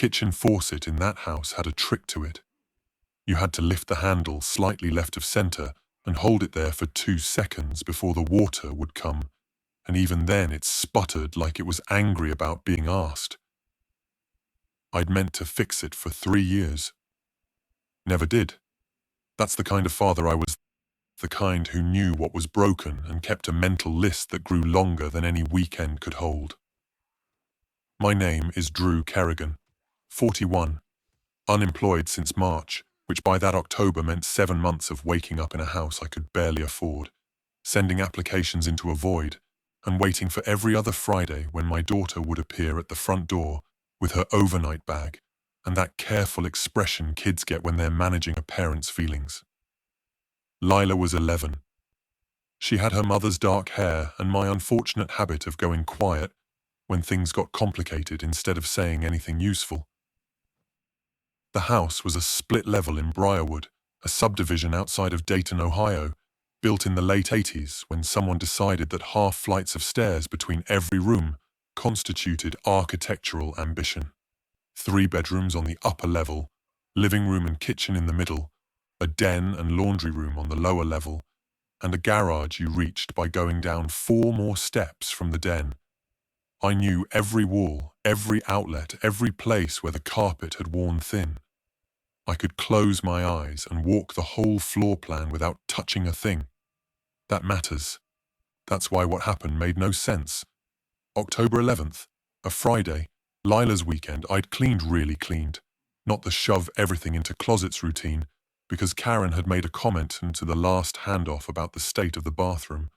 kitchen faucet in that house had a trick to it. You had to lift the handle slightly left of center and hold it there for 2 seconds before the water would come, and even then it sputtered like it was angry about being asked. I'd meant to fix it for 3 years. Never did. That's the kind of father I was, the kind who knew what was broken and kept a mental list that grew longer than any weekend could hold. My name is Drew Kerrigan, 41, unemployed since March, which by that October meant 7 months of waking up in a house I could barely afford, sending applications into a void, and waiting for every other Friday when my daughter would appear at the front door with her overnight bag and that careful expression kids get when they're managing a parent's feelings. Lila was 11. She had her mother's dark hair and my unfortunate habit of going quiet when things got complicated instead of saying anything useful. The house was a split level in Briarwood, a subdivision outside of Dayton, Ohio, built in the late 80s when someone decided that half flights of stairs between every room constituted architectural ambition. 3 bedrooms on the upper level, living room and kitchen in the middle, a den and laundry room on the lower level, and a garage you reached by going down 4 more steps from the den. I knew every wall, every outlet, every place where the carpet had worn thin. I could close my eyes and walk the whole floor plan without touching a thing. That matters. That's why what happened made no sense. October 11th, a Friday, Lila's weekend, I'd really cleaned. Not the shove everything into closets routine, because Karen had made a comment into the last handoff about the state of the bathroom.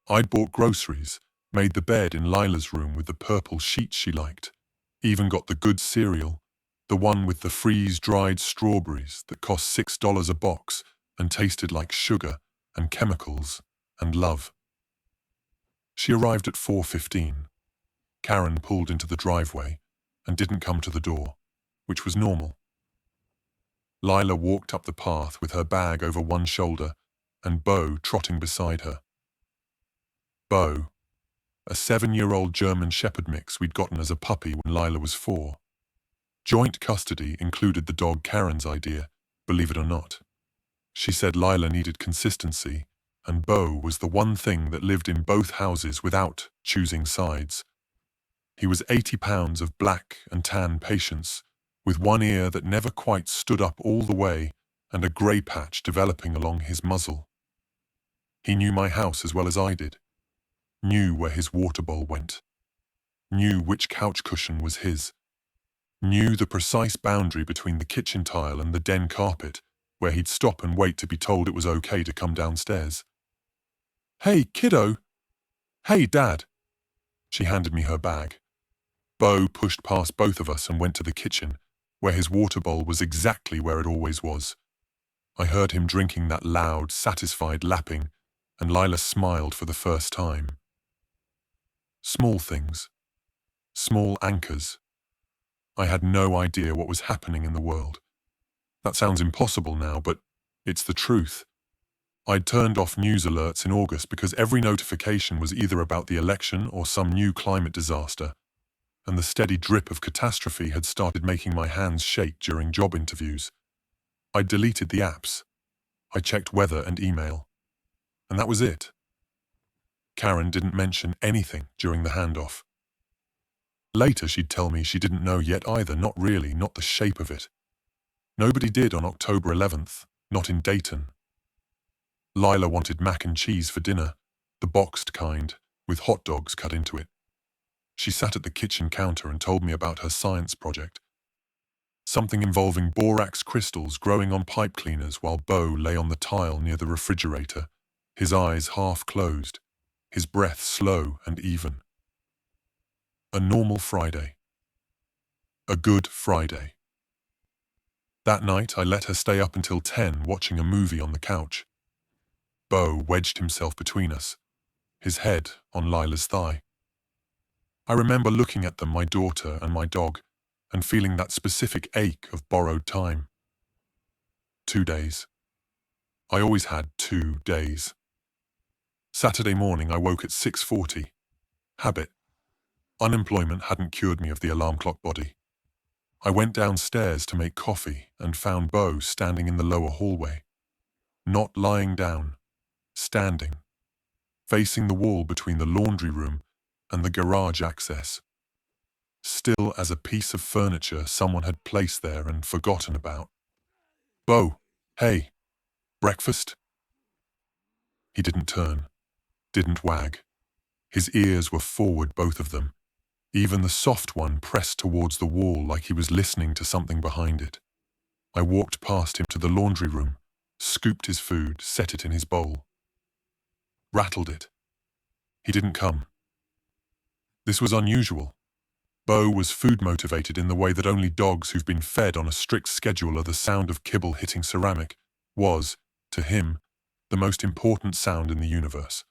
I'd bought groceries, made the bed in Lila's room with the purple sheets she liked, even got the good cereal, the one with the freeze-dried strawberries that cost $6 a box and tasted like sugar and chemicals and love. She arrived at 4:15. Karen pulled into the driveway and didn't come to the door, which was normal. Lila walked up the path with her bag over one shoulder and Bo trotting beside her. Bo, a 7-year-old German Shepherd mix we'd gotten as a puppy when Lila was 4. Joint custody included the dog Karen's idea, believe it or not. She said Lila needed consistency, and Bo was the one thing that lived in both houses without choosing sides. He was 80 pounds of black and tan patience, with one ear that never quite stood up all the way and a grey patch developing along his muzzle. He knew my house as well as I did, knew where his water bowl went, knew which couch cushion was his, knew the precise boundary between the kitchen tile and the den carpet, where he'd stop and wait to be told it was okay to come downstairs. "Hey, kiddo!" "Hey, Dad!" She handed me her bag. Bo pushed past both of us and went to the kitchen, where his water bowl was exactly where it always was. I heard him drinking that loud, satisfied lapping, and Lila smiled for the first time. Small things. Small anchors. I had no idea what was happening in the world. That sounds impossible now, but it's the truth. I'd turned off news alerts in August because every notification was either about the election or some new climate disaster, and the steady drip of catastrophe had started making my hands shake during job interviews. I deleted the apps. I checked weather and email. And that was it. Karen didn't mention anything during the handoff. Later she'd tell me she didn't know yet either, not really, not the shape of it. Nobody did on October 11th, not in Dayton. Lila wanted mac and cheese for dinner, the boxed kind, with hot dogs cut into it. She sat at the kitchen counter and told me about her science project. Something involving borax crystals growing on pipe cleaners while Bo lay on the tile near the refrigerator, his eyes half closed, his breath slow and even. A normal Friday. A good Friday. That night I let her stay up until 10 watching a movie on the couch. Bo wedged himself between us, his head on Lila's thigh. I remember looking at them, my daughter and my dog, and feeling that specific ache of borrowed time. 2 days. I always had 2 days. Saturday morning I woke at 6:40. Habit. Unemployment hadn't cured me of the alarm clock body. I went downstairs to make coffee and found Bo standing in the lower hallway. Not lying down, standing, facing the wall between the laundry room and the garage access. Still as a piece of furniture someone had placed there and forgotten about. Bo, hey, breakfast? He didn't turn, didn't wag. His ears were forward, both of them, even the soft one pressed towards the wall like he was listening to something behind it. I walked past him to the laundry room, scooped his food, set it in his bowl. Rattled it. He didn't come. This was unusual. Bo was food-motivated in the way that only dogs who've been fed on a strict schedule or the sound of kibble hitting ceramic was, to him, the most important sound in the universe.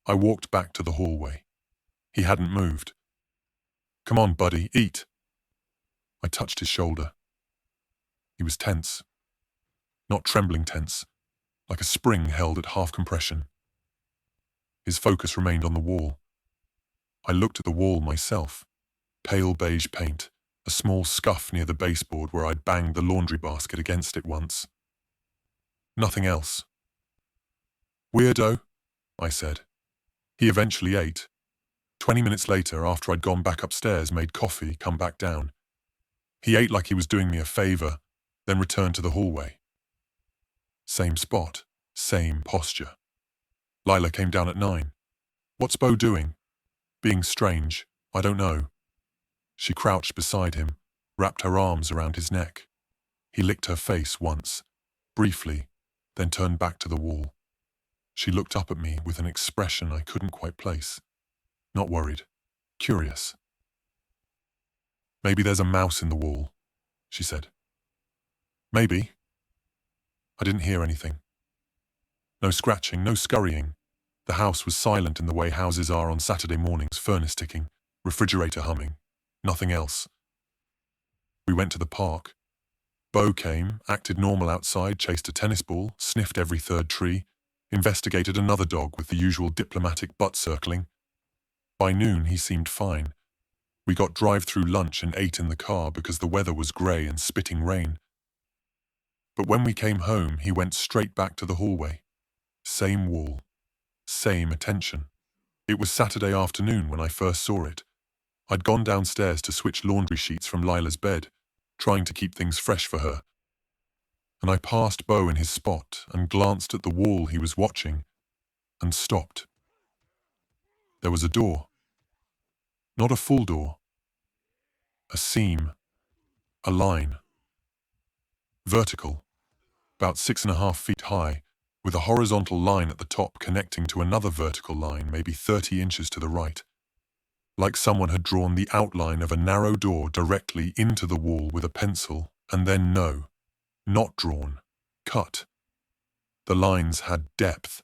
I walked back to the hallway. He hadn't moved. Come on, buddy, eat. I touched his shoulder. He was tense. Not trembling tense, like a spring held at half compression. His focus remained on the wall. I looked at the wall myself. Pale beige paint, a small scuff near the baseboard where I'd banged the laundry basket against it once. Nothing else. Weirdo, I said. He eventually ate. 20 minutes later, after I'd gone back upstairs, made coffee, come back down. He ate like he was doing me a favor, then returned to the hallway. Same spot, same posture. Lila came down at 9. What's Bo doing? Being strange, I don't know. She crouched beside him, wrapped her arms around his neck. He licked her face once, briefly, then turned back to the wall. She looked up at me with an expression I couldn't quite place. Not worried, curious. Maybe there's a mouse in the wall, she said. Maybe. I didn't hear anything. No scratching, no scurrying. The house was silent in the way houses are on Saturday mornings, furnace ticking, refrigerator humming. Nothing else. We went to the park. Bo came, acted normal outside, chased a tennis ball, sniffed every third tree, investigated another dog with the usual diplomatic butt circling. By noon he seemed fine. We got drive-through lunch and ate in the car because the weather was grey and spitting rain. But when we came home, he went straight back to the hallway. Same wall. Same attention. It was Saturday afternoon when I first saw it. I'd gone downstairs to switch laundry sheets from Lila's bed, trying to keep things fresh for her. And I passed Bo in his spot and glanced at the wall he was watching, and stopped. There was a door. Not a full door. A seam. A line. Vertical. About 6.5 feet high, with a horizontal line at the top connecting to another vertical line maybe 30 inches to the right. Like someone had drawn the outline of a narrow door directly into the wall with a pencil, and then not drawn, cut. The lines had depth.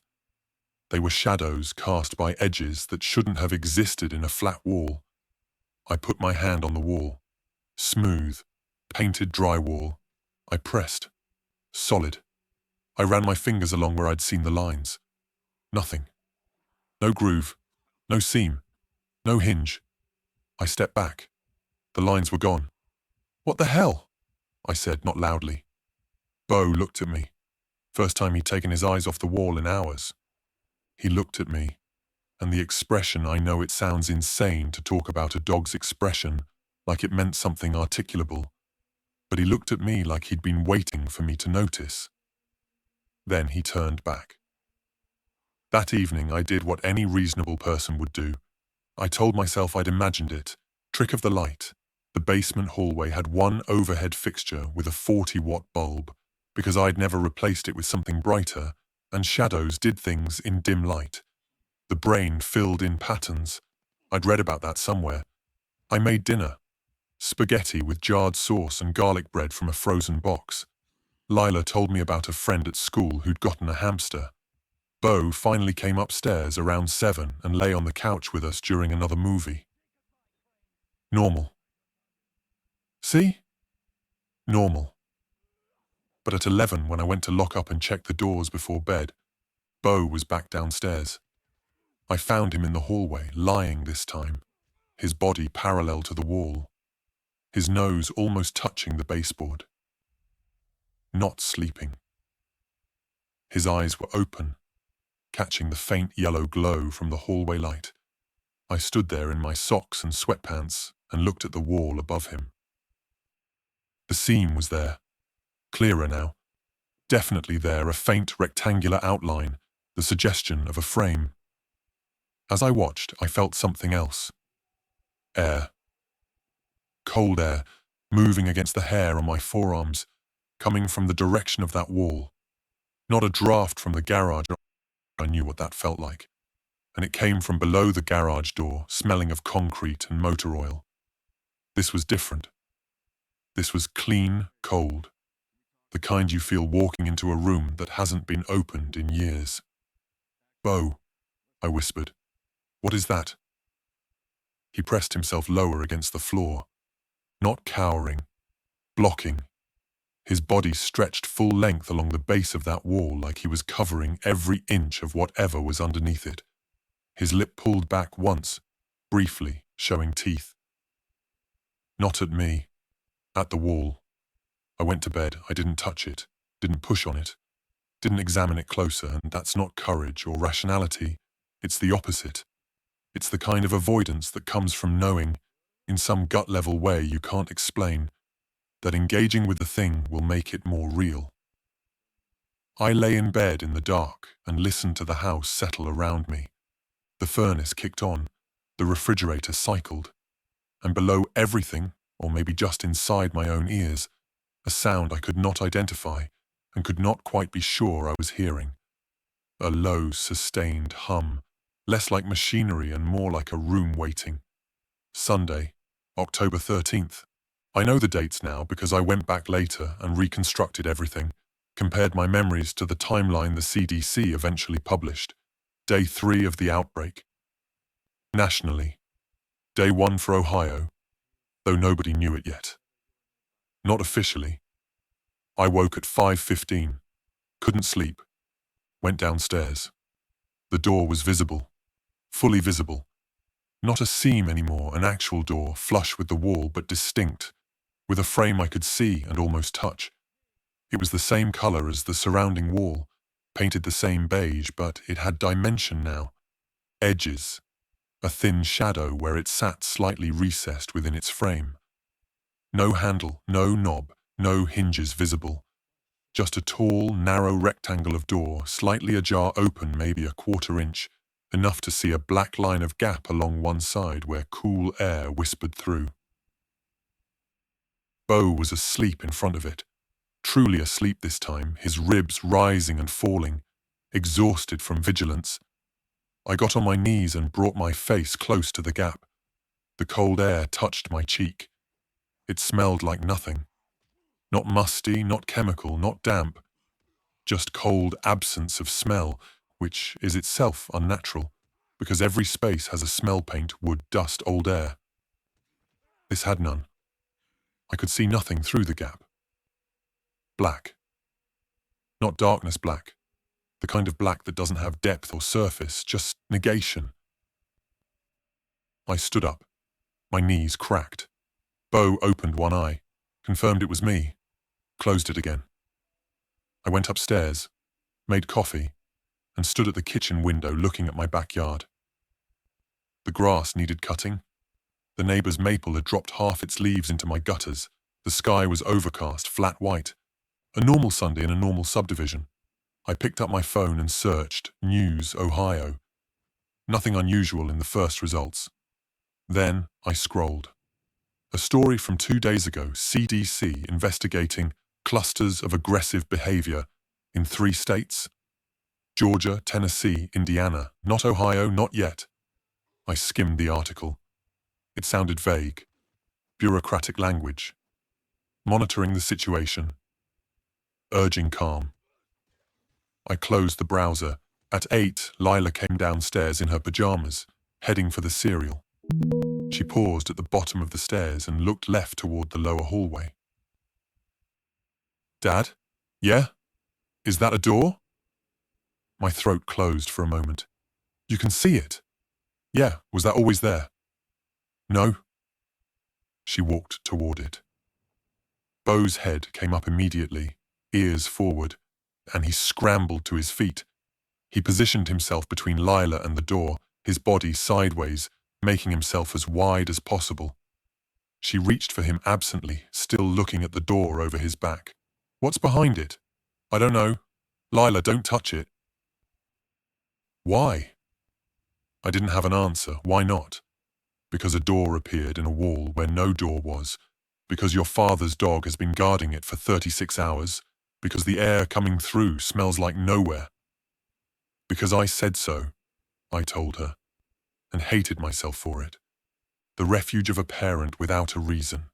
They were shadows cast by edges that shouldn't have existed in a flat wall. I put my hand on the wall. Smooth, painted drywall. I pressed. Solid. I ran my fingers along where I'd seen the lines. Nothing. No groove. No seam. No hinge. I stepped back. The lines were gone. What the hell? I said, not loudly. Bo looked at me. First time he'd taken his eyes off the wall in hours. He looked at me, and the expression, I know it sounds insane to talk about a dog's expression like it meant something articulable, but he looked at me like he'd been waiting for me to notice. Then he turned back. That evening I did what any reasonable person would do. I told myself I'd imagined it. Trick of the light. The basement hallway had one overhead fixture with a 40-watt bulb, because I'd never replaced it with something brighter, and shadows did things in dim light. The brain filled in patterns. I'd read about that somewhere. I made dinner. Spaghetti with jarred sauce and garlic bread from a frozen box. Lila told me about a friend at school who'd gotten a hamster. Bo finally came upstairs around 7 and lay on the couch with us during another movie. Normal. See? Normal. But at 11, when I went to lock up and check the doors before bed, Bo was back downstairs. I found him in the hallway, lying this time, his body parallel to the wall. his nose almost touching the baseboard. Not sleeping. His eyes were open, catching the faint yellow glow from the hallway light. I stood there in my socks and sweatpants and looked at the wall above him. The seam was there, clearer now. Definitely there, a faint rectangular outline, the suggestion of a frame. As I watched, I felt something else. Air. Cold air, moving against the hair on my forearms, coming from the direction of that wall. Not a draft from the garage. I knew what that felt like. And it came from below the garage door, smelling of concrete and motor oil. This was different. This was clean, cold. The kind you feel walking into a room that hasn't been opened in years. "Bo," I whispered. "What is that?" He pressed himself lower against the floor, not cowering, blocking. His body stretched full length along the base of that wall like he was covering every inch of whatever was underneath it. His lip pulled back once, briefly, showing teeth. Not at me. At the wall. I went to bed. I didn't touch it, didn't push on it, didn't examine it closer, and that's not courage or rationality. It's the opposite. It's the kind of avoidance that comes from knowing, in some gut-level way you can't explain, that engaging with the thing will make it more real. I lay in bed in the dark and listened to the house settle around me. The furnace kicked on, the refrigerator cycled, and below everything, or maybe just inside my own ears, a sound I could not identify and could not quite be sure I was hearing. A low, sustained hum, less like machinery and more like a room waiting. Sunday, October 13th. I know the dates now because I went back later and reconstructed everything, compared my memories to the timeline the CDC eventually published. Day 3 of the outbreak. Nationally. Day 1 for Ohio, though nobody knew it yet. Not officially. I woke at 5:15. Couldn't sleep. Went downstairs. The door was visible. Fully visible. Not a seam anymore, an actual door, flush with the wall but distinct, with a frame I could see and almost touch. It was the same color as the surrounding wall, painted the same beige, but it had dimension now. Edges. A thin shadow where it sat slightly recessed within its frame. No handle, no knob, no hinges visible. Just a tall, narrow rectangle of door, slightly ajar open maybe a quarter inch, enough to see a black line of gap along one side where cool air whispered through. Bo was asleep in front of it, truly asleep this time, his ribs rising and falling, exhausted from vigilance. I got on my knees and brought my face close to the gap. The cold air touched my cheek. It smelled like nothing. Not musty, not chemical, not damp. Just cold absence of smell, which is itself unnatural, because every space has a smell paint, wood, dust, old air. This had none. I could see nothing through the gap. Black. Not darkness black, the kind of black that doesn't have depth or surface, just negation. I stood up. My knees cracked. Bo opened one eye, confirmed it was me, closed it again. I went upstairs, made coffee, and stood at the kitchen window looking at my backyard. The grass needed cutting. The neighbor's maple had dropped half its leaves into my gutters. The sky was overcast, flat white. A normal Sunday in a normal subdivision. I picked up my phone and searched News, Ohio. Nothing unusual in the first results. Then I scrolled. A story from 2 days ago, CDC investigating clusters of aggressive behavior in 3 states. Georgia, Tennessee, Indiana, not Ohio, not yet. I skimmed the article. It sounded vague. Bureaucratic language. Monitoring the situation. Urging calm. I closed the browser. At 8, Lila came downstairs in her pajamas, heading for the cereal. She paused at the bottom of the stairs and looked left toward the lower hallway. "Dad? Yeah? Is that a door?" My throat closed for a moment. "You can see it?" "Yeah, was that always there?" "No." She walked toward it. Beau's head came up immediately, ears forward, and he scrambled to his feet. He positioned himself between Lila and the door, his body sideways, making himself as wide as possible. She reached for him absently, still looking at the door over his back. "What's behind it?" "I don't know. Lila, don't touch it." "Why?" I didn't have an answer. Why not? Because a door appeared in a wall where no door was. Because your father's dog has been guarding it for 36 hours. Because the air coming through smells like nowhere. Because I said so, I told her, and hated myself for it. The refuge of a parent without a reason.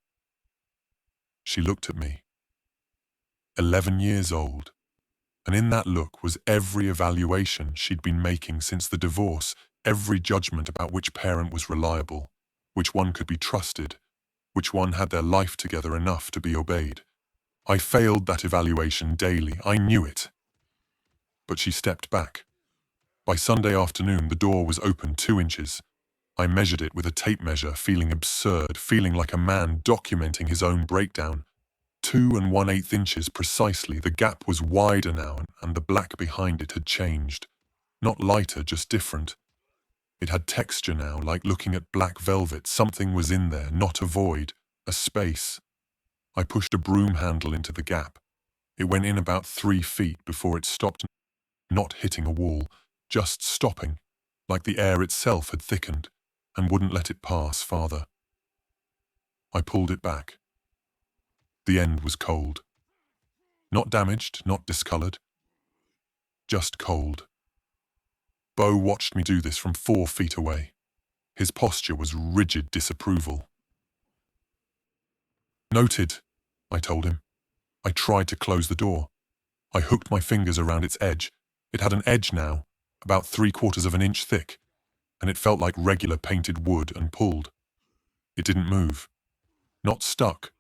She looked at me. 11 years old. And in that look was every evaluation she'd been making since the divorce, every judgment about which parent was reliable, which one could be trusted, which one had their life together enough to be obeyed. I failed that evaluation daily. I knew it. But she stepped back. By Sunday afternoon, the door was open 2 inches. I measured it with a tape measure, feeling absurd, feeling like a man documenting his own breakdown. 2 1/8 inches precisely. The gap was wider now, and the black behind it had changed. Not lighter, just different. It had texture now, like looking at black velvet. Something was in there, not a void, a space. I pushed a broom handle into the gap. It went in about 3 feet before it stopped, not hitting a wall, just stopping, like the air itself had thickened, and wouldn't let it pass farther. I pulled it back. The end was cold. Not damaged, not discolored. Just cold. Beau watched me do this from 4 feet away. His posture was rigid disapproval. "Noted," I told him. I tried to close the door. I hooked my fingers around its edge. It had an edge now, about 3/4 of an inch thick, and it felt like regular painted wood, and pulled. It didn't move. Not stuck.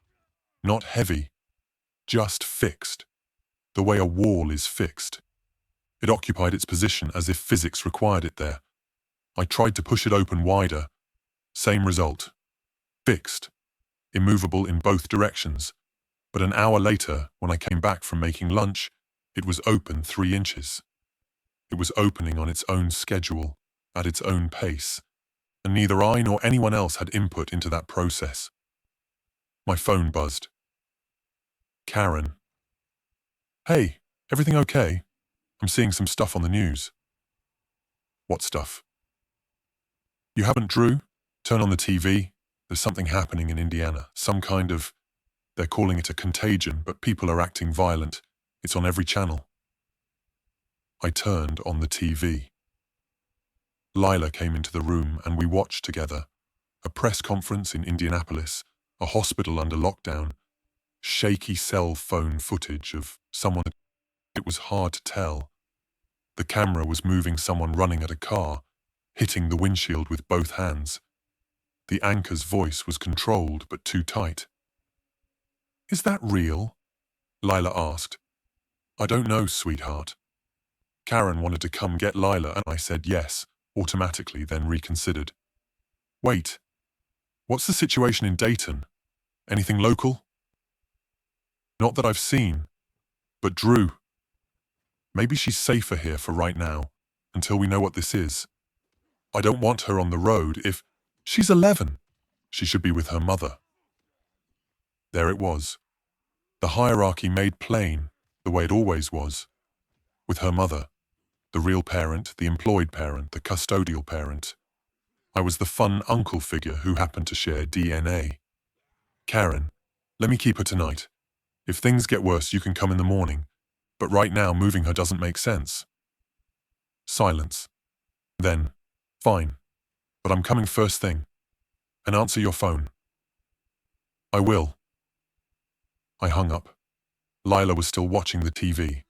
Not heavy. Just fixed. The way a wall is fixed. It occupied its position as if physics required it there. I tried to push it open wider. Same result. Fixed. Immovable in both directions. But an hour later, when I came back from making lunch, it was open 3 inches. It was opening on its own schedule, at its own pace, and neither I nor anyone else had input into that process. My phone buzzed. Karen. "Hey, everything okay? I'm seeing some stuff on the news." "What stuff?" "You haven't, Drew? Turn on the TV. There's something happening in Indiana. Some kind of... They're calling it a contagion, but people are acting violent. It's on every channel." I turned on the TV. Lila came into the room and we watched together. A press conference in Indianapolis, a hospital under lockdown, shaky cell phone footage of someone. It was hard to tell. The camera was moving someone running at a car, hitting the windshield with both hands. The anchor's voice was controlled but too tight. "Is that real?" Lila asked. "I don't know, sweetheart." Karen wanted to come get Lila and I said yes, automatically, then reconsidered. "Wait, what's the situation in Dayton? Anything local?" "Not that I've seen. But Drew, maybe she's safer here for right now, until we know what this is. I don't want her on the road if... She's 11. She should be with her mother." There it was. The hierarchy made plain, the way it always was. With her mother. The real parent, the employed parent, the custodial parent. I was the fun uncle figure who happened to share DNA. "Karen, let me keep her tonight. If things get worse, you can come in the morning. But right now, moving her doesn't make sense." Silence. Then, "Fine. But I'm coming first thing. And answer your phone." "I will." I hung up. Lila was still watching the TV.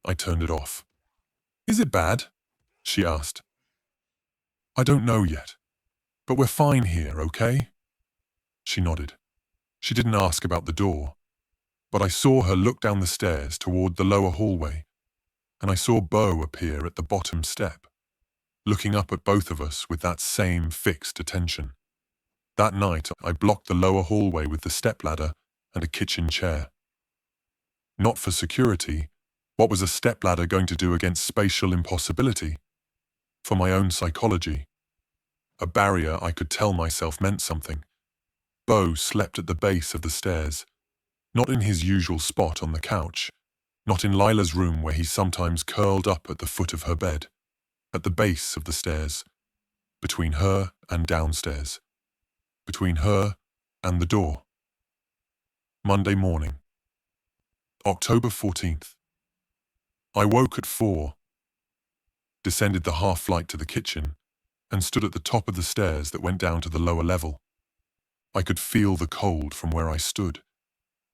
I turned it off. "Is it bad?" she asked. "I don't know yet. But we're fine here, okay?" She nodded. She didn't ask about the door. But I saw her look down the stairs toward the lower hallway, and I saw Beau appear at the bottom step, looking up at both of us with that same fixed attention. That night, I blocked the lower hallway with the stepladder and a kitchen chair. Not for security. What was a stepladder going to do against spatial impossibility? For my own psychology. A barrier I could tell myself meant something. Beau slept at the base of the stairs, not in his usual spot on the couch, not in Lila's room where he sometimes curled up at the foot of her bed, at the base of the stairs, between her and downstairs, between her and the door. Monday morning, October 14th. I woke at 4, descended the half flight to the kitchen, and stood at the top of the stairs that went down to the lower level. I could feel the cold from where I stood.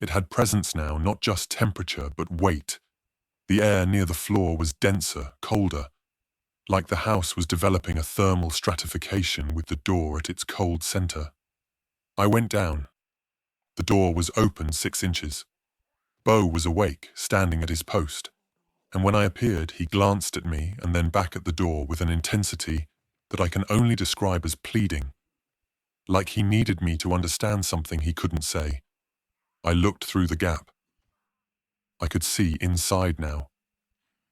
It had presence now, not just temperature, but weight. The air near the floor was denser, colder, like the house was developing a thermal stratification with the door at its cold center. I went down. The door was open 6 inches. Beau was awake, standing at his post, and when I appeared, he glanced at me and then back at the door with an intensity that I can only describe as pleading, like he needed me to understand something he couldn't say. I looked through the gap. I could see inside now.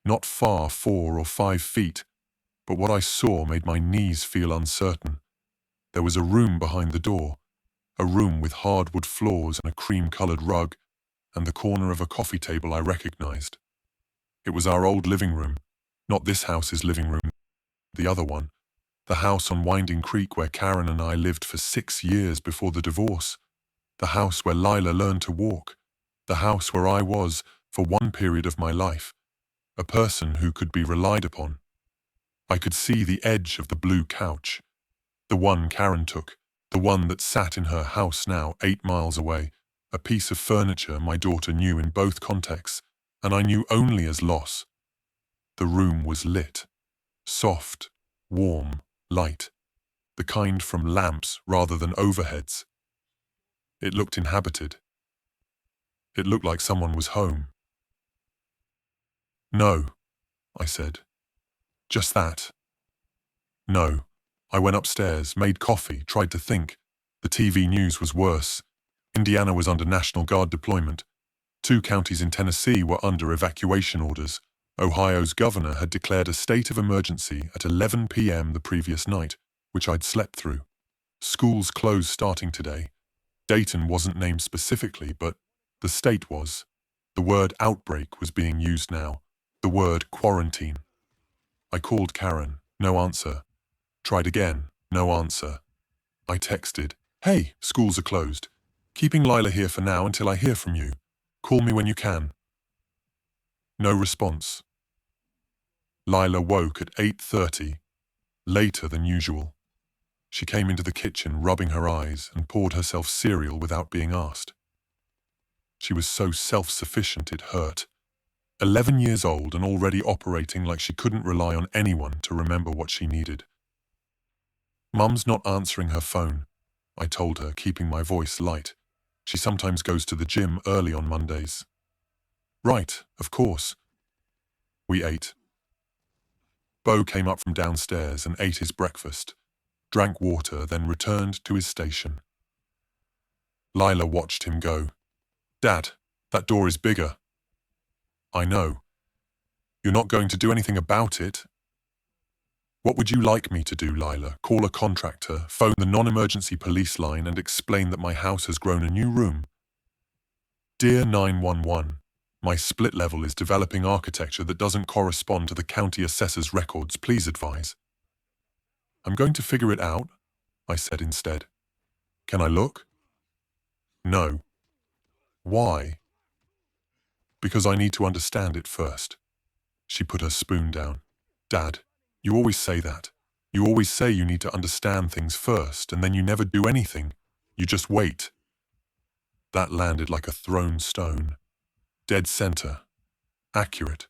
Not far, 4 or 5 feet, but what I saw made my knees feel uncertain. There was a room behind the door, a room with hardwood floors and a cream-colored rug, and the corner of a coffee table I recognized. It was our old living room, not this house's living room, the other one, the house on Winding Creek where Karen and I lived for 6 years before the divorce, the house where Lila learned to walk, the house where I was, for one period of my life, a person who could be relied upon. I could see the edge of the blue couch, the one Karen took, the one that sat in her house now 8 miles away, a piece of furniture my daughter knew in both contexts, and I knew only as loss. The room was lit, soft, warm, light, the kind from lamps rather than overheads. It looked inhabited. It looked like someone was home. No, I said. Just that. No. I went upstairs, made coffee, tried to think. The TV news was worse. Indiana was under National Guard deployment. 2 counties in Tennessee were under evacuation orders. Ohio's governor had declared a state of emergency at 11 p.m. the previous night, which I'd slept through. Schools closed starting today. Dayton wasn't named specifically, but the state was. The word outbreak was being used now. The word quarantine. I called Karen. No answer. Tried again. No answer. I texted, "Hey, schools are closed. Keeping Lila here for now until I hear from you. Call me when you can." No response. Lila woke at 8:30, later than usual. She came into the kitchen rubbing her eyes and poured herself cereal without being asked. She was so self-sufficient it hurt. 11 years old and already operating like she couldn't rely on anyone to remember what she needed. "Mum's not answering her phone," I told her, keeping my voice light. "She sometimes goes to the gym early on Mondays." "Right, of course." We ate. Beau came up from downstairs and ate his breakfast, drank water, then returned to his station. Lila watched him go. "Dad, that door is bigger." "I know. You're not going to do anything about it." "What would you like me to do, Lila? Call a contractor, phone the non-emergency police line and explain that my house has grown a new room?" "Dear 911, my split level is developing architecture that doesn't correspond to the county assessor's records. Please advise." "I'm going to figure it out," I said instead. "Can I look?" "No." "Why?" "Because I need to understand it first." She put her spoon down. "Dad, you always say that. You always say you need to understand things first, and then you never do anything. You just wait." That landed like a thrown stone. Dead center. Accurate.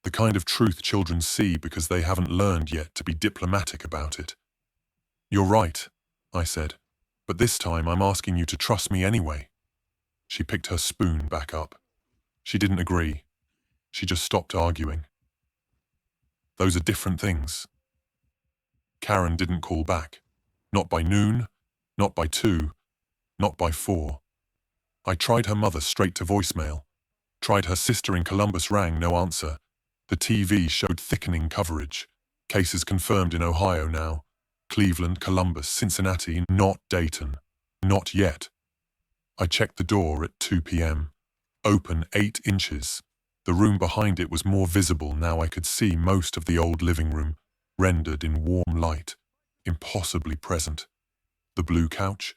The kind of truth children see because they haven't learned yet to be diplomatic about it. "You're right," I said, "but this time I'm asking you to trust me anyway." She picked her spoon back up. She didn't agree. She just stopped arguing. "Those are different things." Karen didn't call back. Not by noon, Not by 2, not by 4. I tried her mother straight to voicemail. Tried her sister in Columbus, rang, no answer. The TV showed thickening coverage. Cases confirmed in Ohio now. Cleveland, Columbus, Cincinnati, not Dayton. Not yet. I checked the door at 2 p.m. Open 8 inches. The room behind it was more visible now. I could see most of the old living room, rendered in warm light, impossibly present. The blue couch,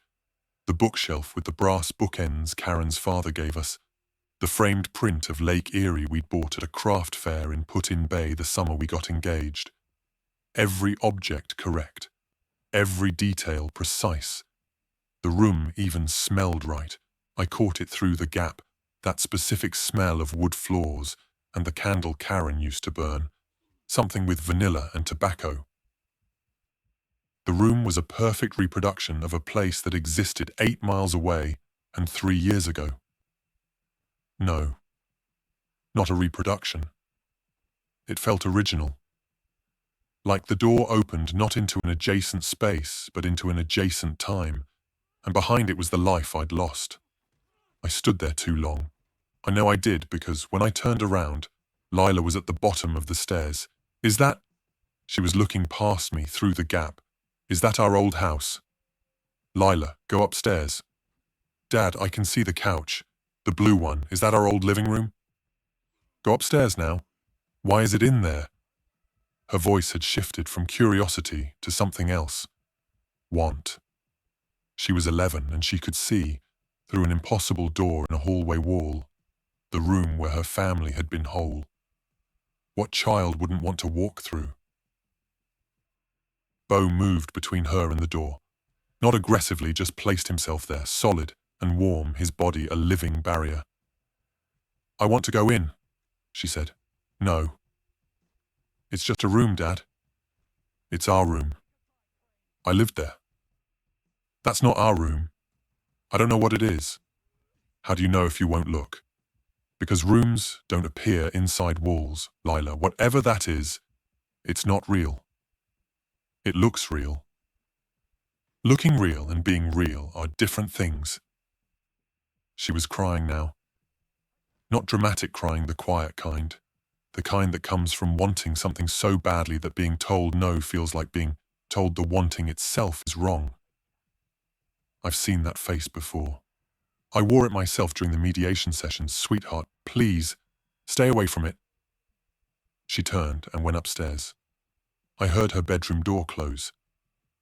the bookshelf with the brass bookends Karen's father gave us, the framed print of Lake Erie we'd bought at a craft fair in Put-in Bay the summer we got engaged. Every object correct, every detail precise. The room even smelled right. I caught it through the gap, that specific smell of wood floors and the candle Karen used to burn, something with vanilla and tobacco. The room was a perfect reproduction of a place that existed 8 miles away and 3 years ago. No, not a reproduction. It felt original. Like the door opened not into an adjacent space, but into an adjacent time, and behind it was the life I'd lost. I stood there too long. I know I did, because when I turned around, Lila was at the bottom of the stairs. Is that? She was looking past me through the gap. Is that our old house? Lila, go upstairs. Dad, I can see the couch. The blue one, is that our old living room? Go upstairs now. Why is it in there? Her voice had shifted from curiosity to something else. Want. She was 11 and she could see, through an impossible door in a hallway wall, the room where her family had been whole. What child wouldn't want to walk through? Bo moved between her and the door. Not aggressively, just placed himself there, solid and warm, his body a living barrier. I want to go in, she said. No. It's just a room, Dad. It's our room. I lived there. That's not our room. I don't know what it is. How do you know if you won't look? Because rooms don't appear inside walls, Lila. Whatever that is, it's not real. It looks real. Looking real and being real are different things. She was crying now. Not dramatic crying, the quiet kind. The kind that comes from wanting something so badly that being told no feels like being told the wanting itself is wrong. I've seen that face before. I wore it myself during the mediation sessions. Sweetheart, please, stay away from it. She turned and went upstairs. I heard her bedroom door close.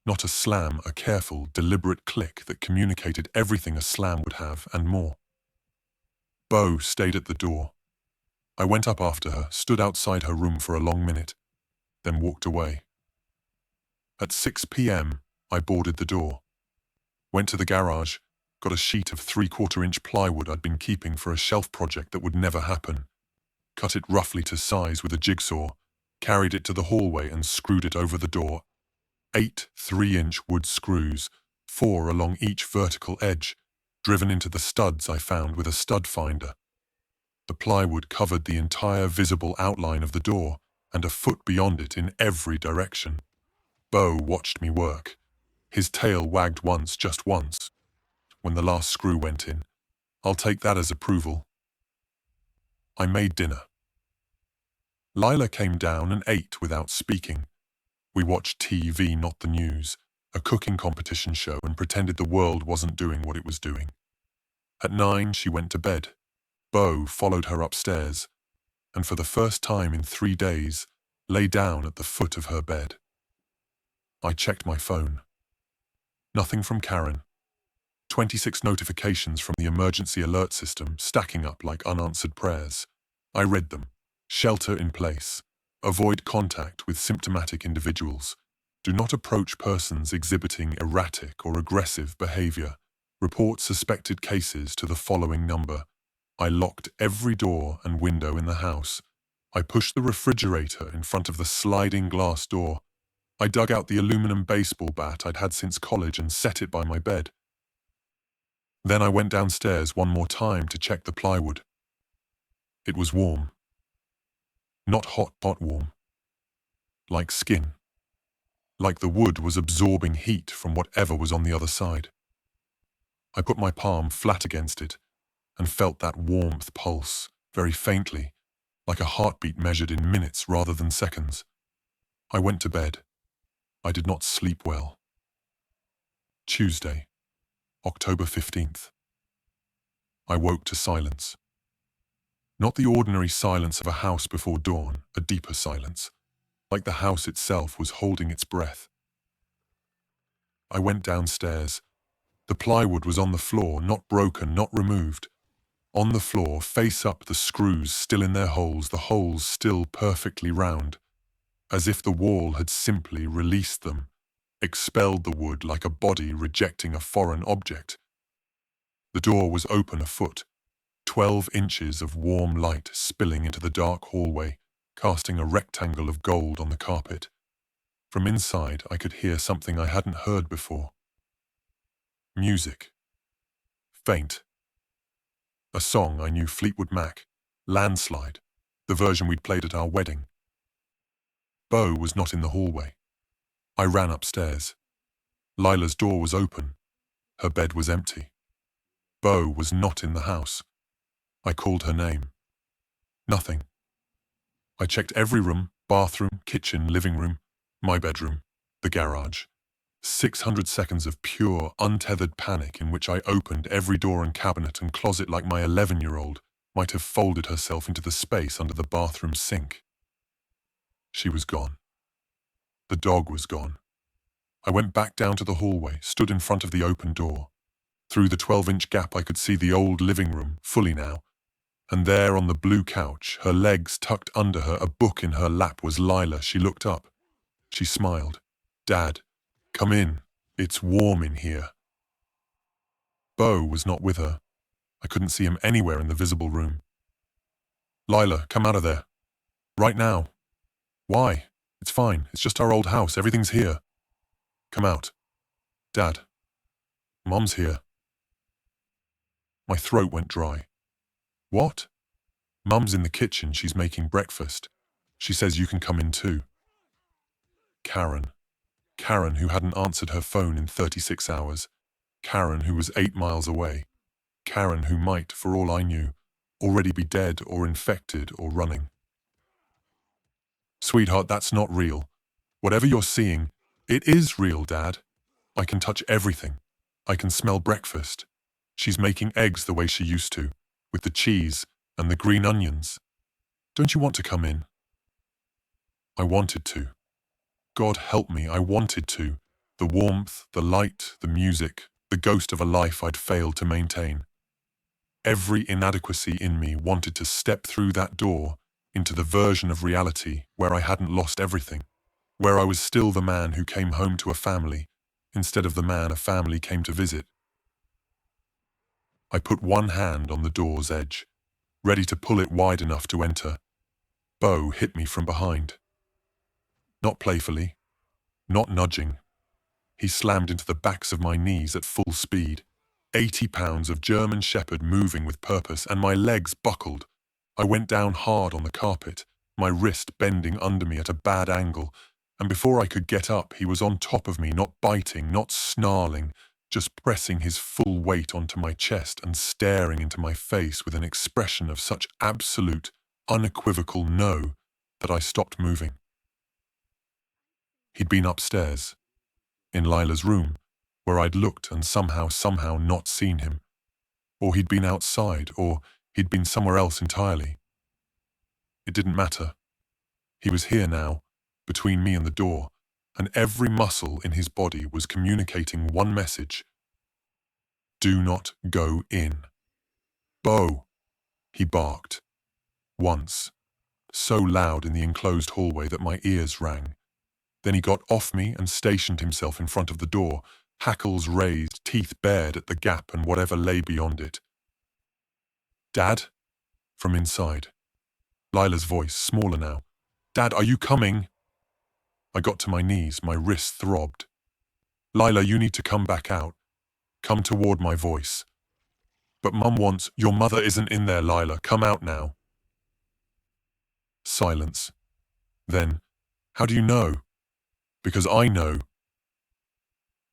Not a slam, a careful, deliberate click that communicated everything a slam would have and more. Bo stayed at the door. I went up after her, stood outside her room for a long minute, then walked away. At 6 p.m., I boarded the door. Went to the garage, got a sheet of 3/4-inch plywood I'd been keeping for a shelf project that would never happen, cut it roughly to size with a jigsaw, carried it to the hallway and screwed it over the door. 8 3-inch wood screws, 4 along each vertical edge, driven into the studs I found with a stud finder. The plywood covered the entire visible outline of the door and a foot beyond it in every direction. Bo watched me work. His tail wagged once, just once, when the last screw went in. I'll take that as approval. I made dinner. Lila came down and ate without speaking. We watched TV, not the news, a cooking competition show, and pretended the world wasn't doing what it was doing. At 9, she went to bed. Bo followed her upstairs, and for the first time in 3 days, lay down at the foot of her bed. I checked my phone. Nothing from Karen. 26 notifications from the emergency alert system stacking up like unanswered prayers. I read them. Shelter in place. Avoid contact with symptomatic individuals. Do not approach persons exhibiting erratic or aggressive behavior. Report suspected cases to the following number. I locked every door and window in the house. I pushed the refrigerator in front of the sliding glass door. I dug out the aluminum baseball bat I'd had since college and set it by my bed. Then I went downstairs one more time to check the plywood. It was warm. Not hot, hot warm. Like skin. like the wood was absorbing heat from whatever was on the other side. I put my palm flat against it and felt that warmth pulse, very faintly, like a heartbeat measured in minutes rather than seconds. I went to bed. I did not sleep well. Tuesday, October 15th. I woke to silence. Not the ordinary silence of a house before dawn, a deeper silence, like the house itself was holding its breath. I went downstairs. The plywood was on the floor, not broken, not removed. On the floor, face up, the screws still in their holes, the holes still perfectly round, as if the wall had simply released them, expelled the wood like a body rejecting a foreign object. The door was open a foot, 12 inches of warm light spilling into the dark hallway, casting a rectangle of gold on the carpet. From inside, I could hear something I hadn't heard before. Music. Faint. A song I knew, Fleetwood Mac, Landslide, the version we'd played at our wedding. Beau was not in the hallway. I ran upstairs. Lila's door was open. Her bed was empty. Beau was not in the house. I called her name. Nothing. I checked every room, bathroom, kitchen, living room, my bedroom, the garage. 600 seconds of pure, untethered panic in which I opened every door and cabinet and closet like my 11-year-old might have folded herself into the space under the bathroom sink. She was gone. The dog was gone. I went back down to the hallway, stood in front of the open door. Through the 12-inch gap I could see the old living room, fully now, and there on the blue couch, her legs tucked under her, a book in her lap, was Lila. She looked up. She smiled. "Dad, come in. It's warm in here." Beau was not with her. I couldn't see him anywhere in the visible room. "Lila, come out of there. Right now." "Why? It's fine. It's just our old house. Everything's here." "Come out." "Dad, Mom's here." My throat went dry. "What?" "Mum's in the kitchen. She's making breakfast. She says you can come in too." Karen. Karen, who hadn't answered her phone in 36 hours. Karen, who was 8 miles away. Karen, who might, for all I knew, already be dead or infected or running. "Sweetheart, that's not real. Whatever you're seeing, it is real, Dad. I can touch everything. I can smell breakfast. She's making eggs the way she used to, with the cheese and the green onions. Don't you want to come in?" I wanted to. God help me, I wanted to. The warmth, the light, the music, the ghost of a life I'd failed to maintain. Every inadequacy in me wanted to step through that door into the version of reality where I hadn't lost everything, where I was still the man who came home to a family instead of the man a family came to visit. I put one hand on the door's edge, ready to pull it wide enough to enter. Beau hit me from behind. Not playfully, not nudging. He slammed into the backs of my knees at full speed, 80 pounds of German Shepherd moving with purpose, and my legs buckled. I went down hard on the carpet, my wrist bending under me at a bad angle, and before I could get up, he was on top of me, not biting, not snarling, just pressing his full weight onto my chest and staring into my face with an expression of such absolute, unequivocal no that I stopped moving. He'd been upstairs, in Lila's room, where I'd looked and somehow not seen him. Or he'd been outside, or he'd been somewhere else entirely. It didn't matter. He was here now, between me and the door, and every muscle in his body was communicating one message. Do not go in. Beau, he barked. Once, so loud in the enclosed hallway that my ears rang. Then he got off me and stationed himself in front of the door, hackles raised, teeth bared at the gap and whatever lay beyond it. "Dad?" From inside. Lila's voice, smaller now. "Dad, are you coming?" I got to my knees, my wrist throbbed. "Lila, you need to come back out. Come toward my voice." "But Mum wants—" "Your mother isn't in there, Lila. Come out now." Silence. Then, "How do you know?" Because I know.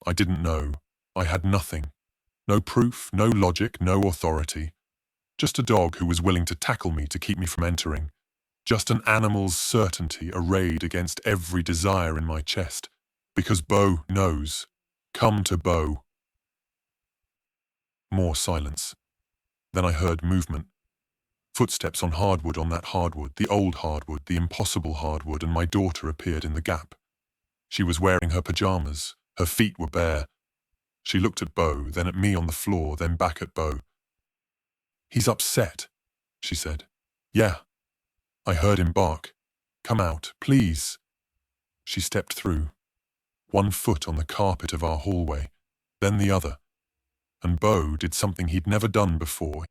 I didn't know. I had nothing. No proof, no logic, no authority. Just a dog who was willing to tackle me to keep me from entering. Just an animal's certainty arrayed against every desire in my chest. Because Bo knows. Come to Bo. More silence. Then I heard movement. Footsteps on hardwood, on that hardwood, the old hardwood, the impossible hardwood, and my daughter appeared in the gap. She was wearing her pajamas. Her feet were bare. She looked at Bo, then at me on the floor, then back at Bo. He's upset, she said. Yeah. I heard him bark. Come out, please. She stepped through. One foot on the carpet of our hallway, then the other. And Bo did something he'd never done before.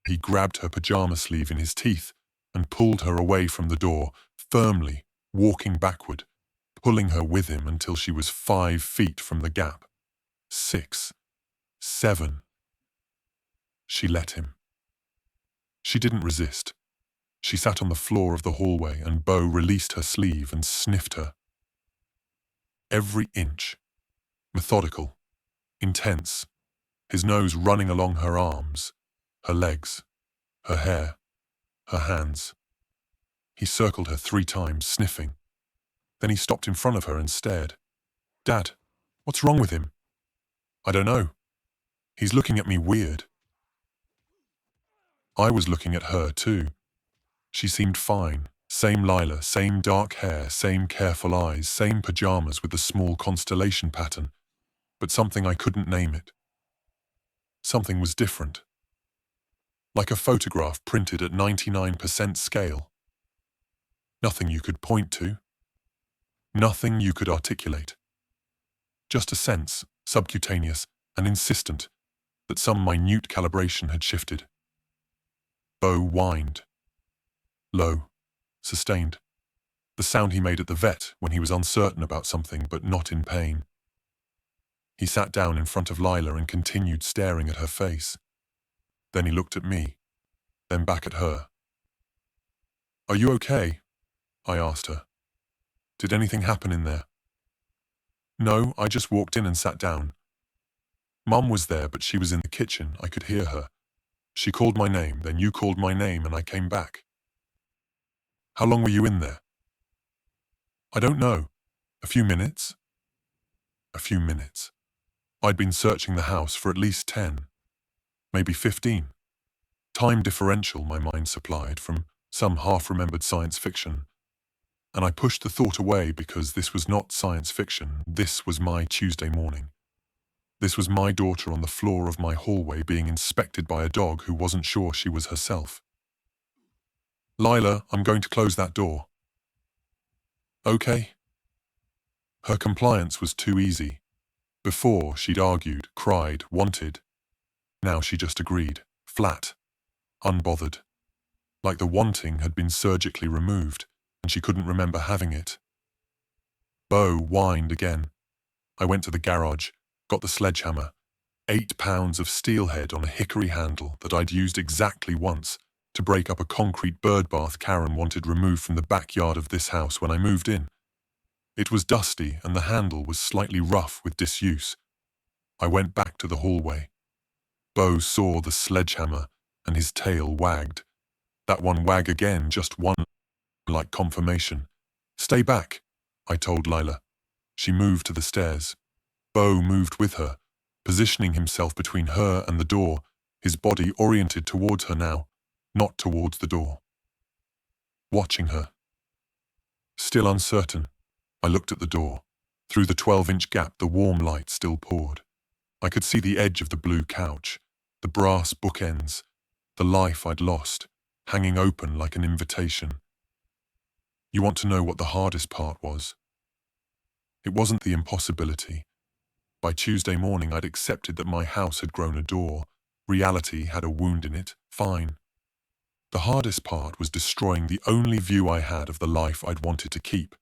He grabbed her pajama sleeve in his teeth and pulled her away from the door, firmly, walking backward, pulling her with him until she was 5 feet from the gap. 6, 7. She let him. She didn't resist. She sat on the floor of the hallway and Bo released her sleeve and sniffed her. Every inch. Methodical. Intense. His nose running along her arms, her legs, her hair, her hands. He circled her 3 times, sniffing. Then he stopped in front of her and stared. Dad, what's wrong with him? I don't know. He's looking at me weird. I was looking at her too. She seemed fine. Same Lila, same dark hair, same careful eyes, same pajamas with the small constellation pattern. But something I couldn't name it. Something was different. Like a photograph printed at 99% scale. Nothing you could point to. Nothing you could articulate. Just a sense, subcutaneous and insistent, that some minute calibration had shifted. Bo whined. Low, sustained. The sound he made at the vet when he was uncertain about something but not in pain. He sat down in front of Lila and continued staring at her face. Then he looked at me, then back at her. Are you okay? I asked her. Did anything happen in there? No, I just walked in and sat down. Mum was there, but she was in the kitchen. I could hear her. She called my name, then you called my name, and I came back. How long were you in there? I don't know. A few minutes? A few minutes. I'd been searching the house for at least 10, maybe 15. Time differential my mind supplied from some half-remembered science fiction. And I pushed the thought away because this was not science fiction. This was my Tuesday morning. This was my daughter on the floor of my hallway being inspected by a dog who wasn't sure she was herself. Lila, I'm going to close that door. Okay. Her compliance was too easy. Before, she'd argued, cried, wanted. Now she just agreed, flat, unbothered. Like the wanting had been surgically removed, and she couldn't remember having it. Bo whined again. I went to the garage, got the sledgehammer, 8 pounds of steelhead on a hickory handle that I'd used exactly once to break up a concrete bird bath Karen wanted removed from the backyard of this house when I moved in. It was dusty and the handle was slightly rough with disuse. I went back to the hallway. Bo saw the sledgehammer and his tail wagged. That one wag again, just one, like confirmation. Stay back, I told Lila. She moved to the stairs. Bo moved with her, positioning himself between her and the door, his body oriented towards her now, not towards the door. Watching her. Still uncertain, I looked at the door. Through the 12-inch gap the warm light still poured. I could see the edge of the blue couch, the brass bookends, the life I'd lost, hanging open like an invitation. You want to know what the hardest part was? It wasn't the impossibility. By Tuesday morning I'd accepted that my house had grown a door. Reality had a wound in it, fine. The hardest part was destroying the only view I had of the life I'd wanted to keep.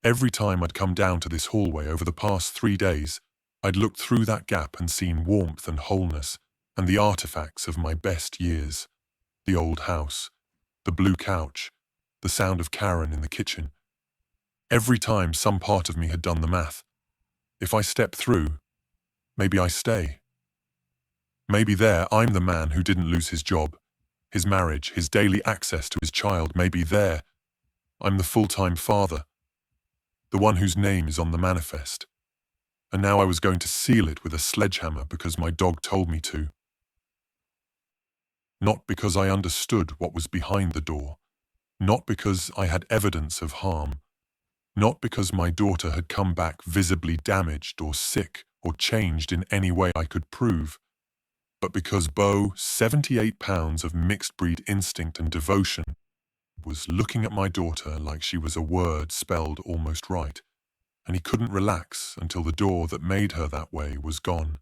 Every time I'd come down to this hallway over the past 3 days, I'd looked through that gap and seen warmth and wholeness and the artifacts of my best years. The old house, the blue couch, the sound of Karen in the kitchen. Every time some part of me had done the math. If I step through, maybe I stay. Maybe there I'm the man who didn't lose his job, his marriage, his daily access to his child. Maybe there I'm the full-time father, the one whose name is on the manifest. And now I was going to seal it with a sledgehammer because my dog told me to. Not because I understood what was behind the door, not because I had evidence of harm, not because my daughter had come back visibly damaged or sick or changed in any way I could prove, but because Bo, 78 pounds of mixed-breed instinct and devotion, was looking at my daughter like she was a word spelled almost right, and he couldn't relax until the door that made her that way was gone.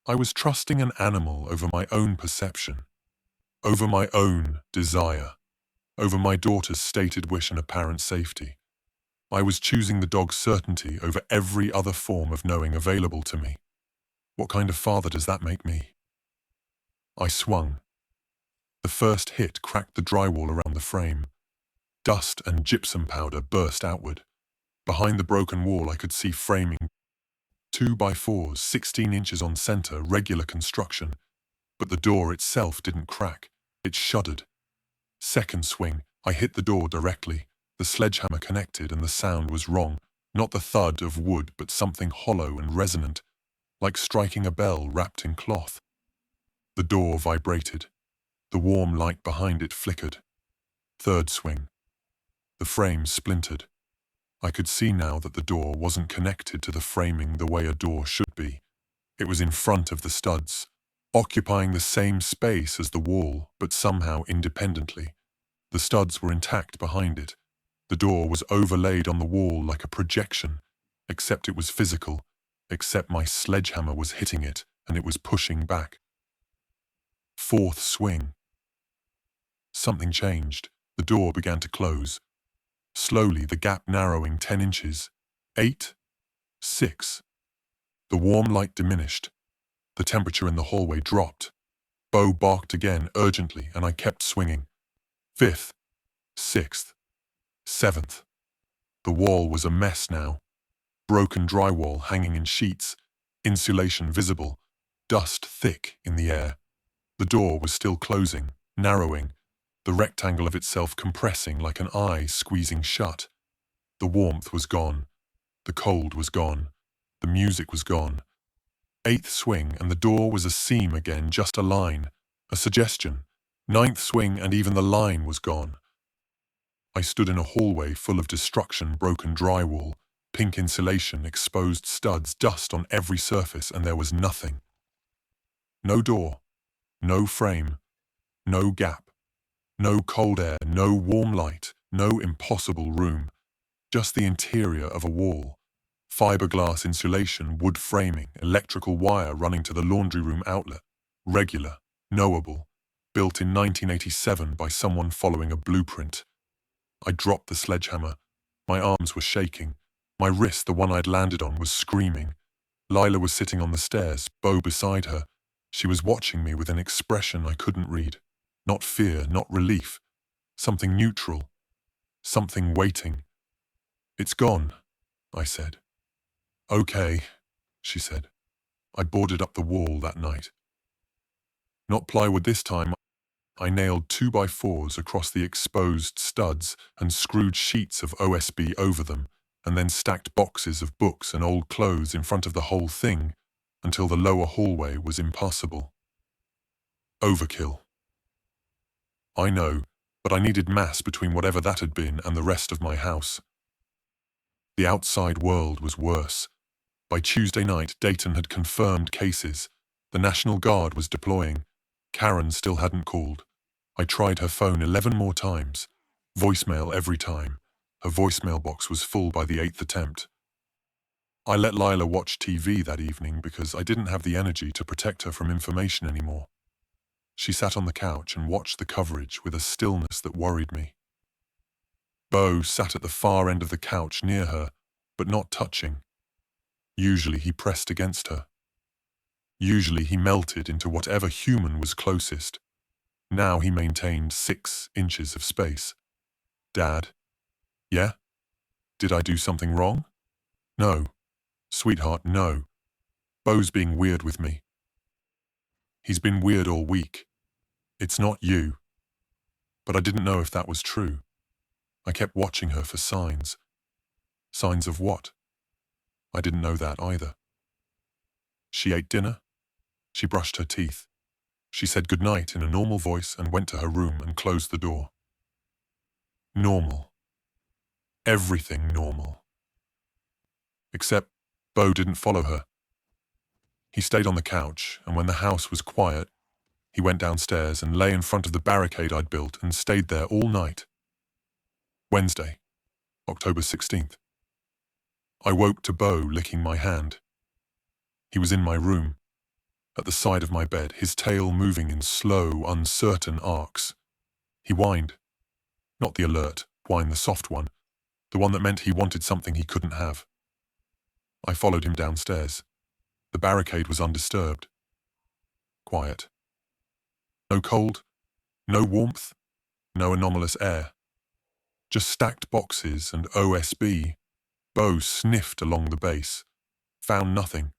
I was trusting an animal over my own perception, over my own desire, over my daughter's stated wish and apparent safety. I was choosing the dog's certainty over every other form of knowing available to me. What kind of father does that make me? I swung. The first hit cracked the drywall around the frame. Dust and gypsum powder burst outward. Behind the broken wall I could see framing 2x4s, 16 inches on center, regular construction. But the door itself didn't crack. It shuddered. Second swing, I hit the door directly. The sledgehammer connected and the sound was wrong. Not the thud of wood, but something hollow and resonant, like striking a bell wrapped in cloth. The door vibrated. The warm light behind it flickered. Third swing. The frame splintered. I could see now that the door wasn't connected to the framing the way a door should be. It was in front of the studs, occupying the same space as the wall, but somehow independently. The studs were intact behind it. The door was overlaid on the wall like a projection, except it was physical, except my sledgehammer was hitting it and it was pushing back. Fourth swing. Something changed. The door began to close. Slowly, the gap narrowing 10 inches. 8. 6. The warm light diminished. The temperature in the hallway dropped. Bo barked again urgently, and I kept swinging. 5th. 6th. 7th. The wall was a mess now. Broken drywall hanging in sheets, insulation visible, dust thick in the air. The door was still closing, narrowing, the rectangle of itself compressing like an eye squeezing shut. The warmth was gone. The cold was gone. The music was gone. 8th swing and the door was a seam again, just a line, a suggestion. 9th swing and even the line was gone. I stood in a hallway full of destruction, broken drywall, pink insulation, exposed studs, dust on every surface, and there was nothing. No door, no frame, no gap. No cold air, no warm light, no impossible room. Just the interior of a wall. Fiberglass insulation, wood framing, electrical wire running to the laundry room outlet. Regular, knowable, built in 1987 by someone following a blueprint. I dropped the sledgehammer. My arms were shaking. My wrist, the one I'd landed on, was screaming. Lila was sitting on the stairs, Bo beside her. She was watching me with an expression I couldn't read. Not fear, not relief. Something neutral. Something waiting. "It's gone," I said. "Okay," she said. I boarded up the wall that night. Not plywood this time. I nailed 2x4s across the exposed studs and screwed sheets of OSB over them, and then stacked boxes of books and old clothes in front of the whole thing until the lower hallway was impassable. Overkill. I know, but I needed mass between whatever that had been and the rest of my house. The outside world was worse. By Tuesday night, Dayton had confirmed cases. The National Guard was deploying. Karen still hadn't called. I tried her phone 11 more times. Voicemail every time. Her voicemail box was full by the 8th attempt. I let Lila watch TV that evening because I didn't have the energy to protect her from information anymore. She sat on the couch and watched the coverage with a stillness that worried me. Bo sat at the far end of the couch near her, but not touching. Usually he pressed against her. Usually he melted into whatever human was closest. Now he maintained 6 inches of space. "Dad?" "Yeah?" Did I do something wrong? No. Sweetheart, no. Bo's being weird with me. He's been weird all week. It's not you. But I didn't know if that was true. I kept watching her for signs. Signs of what? I didn't know that either. She ate dinner. She brushed her teeth. She said goodnight in a normal voice and went to her room and closed the door. Normal. Everything normal. Except Bo didn't follow her. He stayed on the couch, and when the house was quiet, he went downstairs and lay in front of the barricade I'd built and stayed there all night. Wednesday, October 16th. I woke to Bo licking my hand. He was in my room, at the side of my bed, his tail moving in slow, uncertain arcs. He whined. Not the alert, whine, the soft one, the one that meant he wanted something he couldn't have. I followed him downstairs. The barricade was undisturbed. Quiet. No cold, no warmth, no anomalous air. Just stacked boxes and OSB. Bo sniffed along the base, found nothing,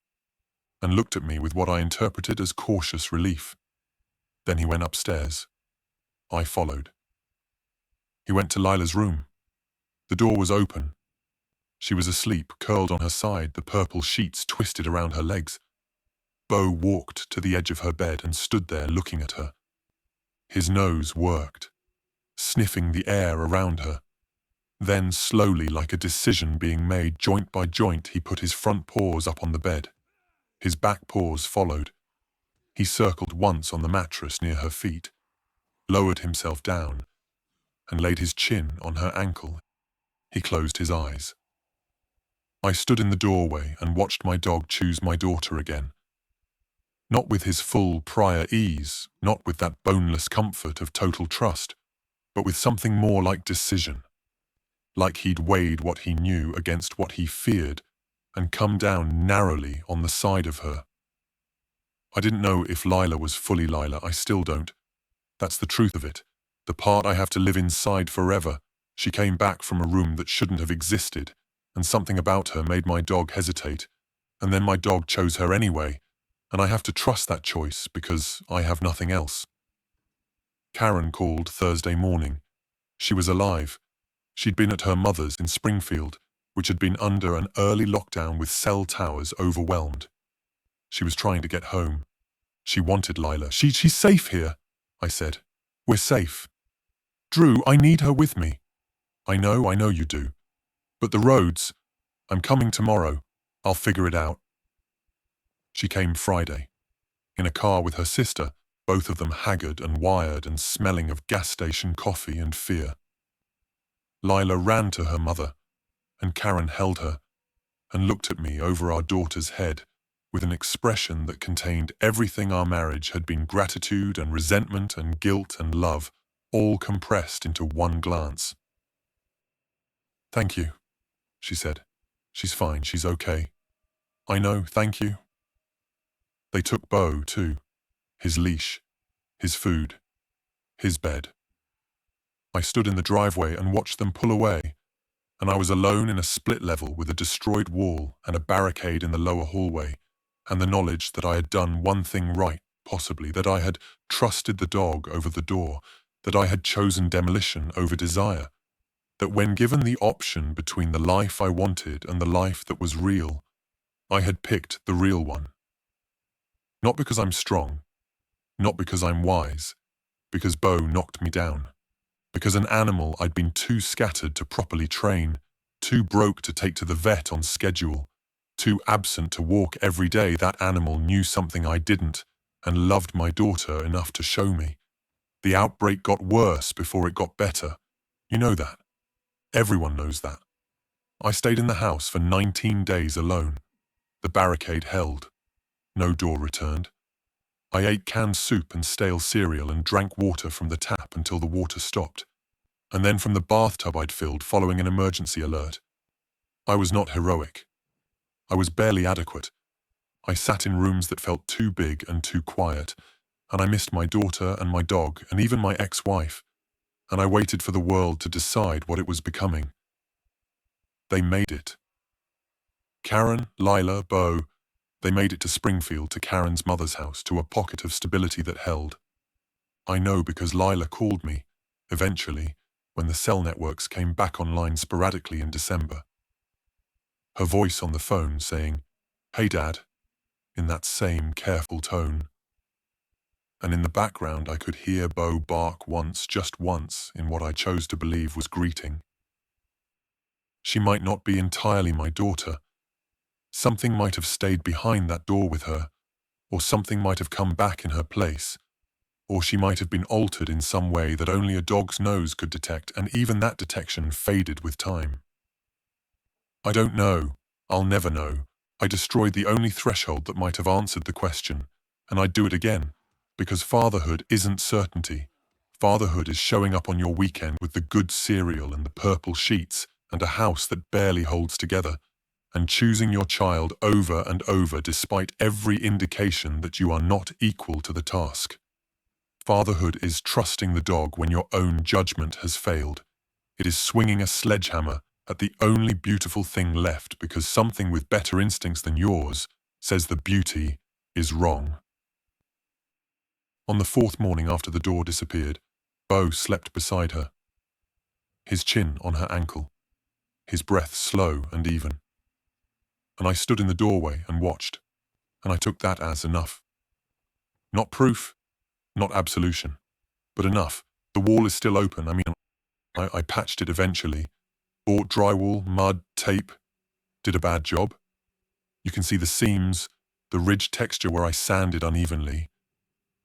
and looked at me with what I interpreted as cautious relief. Then he went upstairs. I followed. He went to Lila's room. The door was open. She was asleep, curled on her side, the purple sheets twisted around her legs. Bo walked to the edge of her bed and stood there looking at her. His nose worked, sniffing the air around her. Then, slowly, like a decision being made joint by joint, he put his front paws up on the bed. His back paws followed. He circled once on the mattress near her feet, lowered himself down, and laid his chin on her ankle. He closed his eyes. I stood in the doorway and watched my dog choose my daughter again. Not with his full prior ease, not with that boneless comfort of total trust, but with something more like decision. Like he'd weighed what he knew against what he feared and come down narrowly on the side of her. I didn't know if Lila was fully Lila. I still don't. That's the truth of it. The part I have to live inside forever. She came back from a room that shouldn't have existed, and something about her made my dog hesitate, and then my dog chose her anyway, and I have to trust that choice because I have nothing else. Karen called Thursday morning. She was alive. She'd been at her mother's in Springfield, which had been under an early lockdown with cell towers overwhelmed. She was trying to get home. She wanted Lila. She's safe here, I said. We're safe. Drew, I need her with me. I know you do. But the roads, I'm coming tomorrow. I'll figure it out. She came Friday, in a car with her sister, both of them haggard and wired and smelling of gas station coffee and fear. Lila ran to her mother, and Karen held her and looked at me over our daughter's head with an expression that contained everything our marriage had been: gratitude and resentment and guilt and love, all compressed into one glance. Thank you, she said. She's fine, she's okay. I know, thank you. They took Bo, too. His leash, his food, his bed. I stood in the driveway and watched them pull away, and I was alone in a split level with a destroyed wall and a barricade in the lower hallway, and the knowledge that I had done one thing right, possibly, that I had trusted the dog over the door, that I had chosen demolition over desire, that when given the option between the life I wanted and the life that was real, I had picked the real one. Not because I'm strong, not because I'm wise, because Bo knocked me down. Because an animal I'd been too scattered to properly train, too broke to take to the vet on schedule, too absent to walk every day. That animal knew something I didn't and loved my daughter enough to show me. The outbreak got worse before it got better. You know that. Everyone knows that. I stayed in the house for 19 days alone. The barricade held. No door returned. I ate canned soup and stale cereal and drank water from the tap until the water stopped, and then from the bathtub I'd filled following an emergency alert. I was not heroic. I was barely adequate. I sat in rooms that felt too big and too quiet, and I missed my daughter and my dog and even my ex-wife, and I waited for the world to decide what it was becoming. They made it. Karen, Lila, Bo, they made it to Springfield, to Karen's mother's house, to a pocket of stability that held. I know because Lila called me, eventually, when the cell networks came back online sporadically in December. Her voice on the phone saying, "Hey Dad," in that same careful tone. And in the background I could hear Bo bark once, just once, in what I chose to believe was greeting. She might not be entirely my daughter. Something might have stayed behind that door with her, or something might have come back in her place, or she might have been altered in some way that only a dog's nose could detect, and even that detection faded with time. I don't know. I'll never know. I destroyed the only threshold that might have answered the question, and I'd do it again, because fatherhood isn't certainty. Fatherhood is showing up on your weekend with the good cereal and the purple sheets and a house that barely holds together, and choosing your child over and over despite every indication that you are not equal to the task. Fatherhood is trusting the dog when your own judgment has failed. It is swinging a sledgehammer at the only beautiful thing left because something with better instincts than yours says the beauty is wrong. On the fourth morning after the door disappeared, Bo slept beside her, his chin on her ankle, his breath slow and even. And I stood in the doorway and watched, and I took that as enough. Not proof, not absolution, but enough. The wall is still open. I patched it eventually. Bought drywall, mud, tape. Did a bad job. You can see the seams, the ridge texture where I sanded unevenly.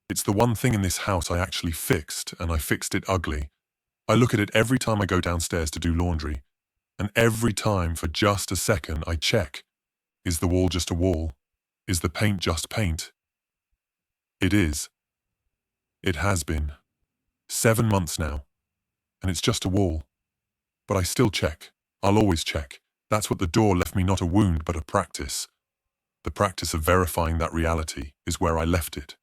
It's the one thing in this house I actually fixed, and I fixed it ugly. I look at it every time I go downstairs to do laundry, and every time for just a second I check. Is the wall just a wall? Is the paint just paint? It is. It has been. 7 months now, and it's just a wall. But I still check. I'll always check. That's what the door left me, not a wound, but a practice. The practice of verifying that reality is where I left it.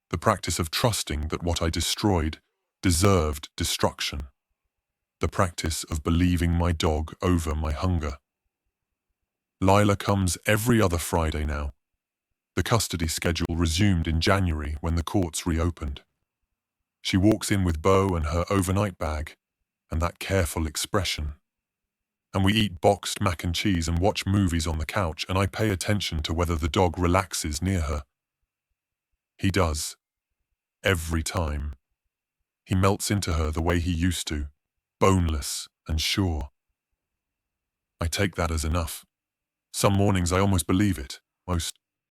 The practice of trusting that what I destroyed deserved destruction. The practice of believing my dog over my hunger. Lila comes every other Friday now. The custody schedule resumed in January when the courts reopened. She walks in with Bo and her overnight bag, and that careful expression. And we eat boxed mac and cheese and watch movies on the couch, and I pay attention to whether the dog relaxes near her. He does. Every time. He melts into her the way he used to, boneless and sure. I take that as enough. Some mornings I almost believe it. Most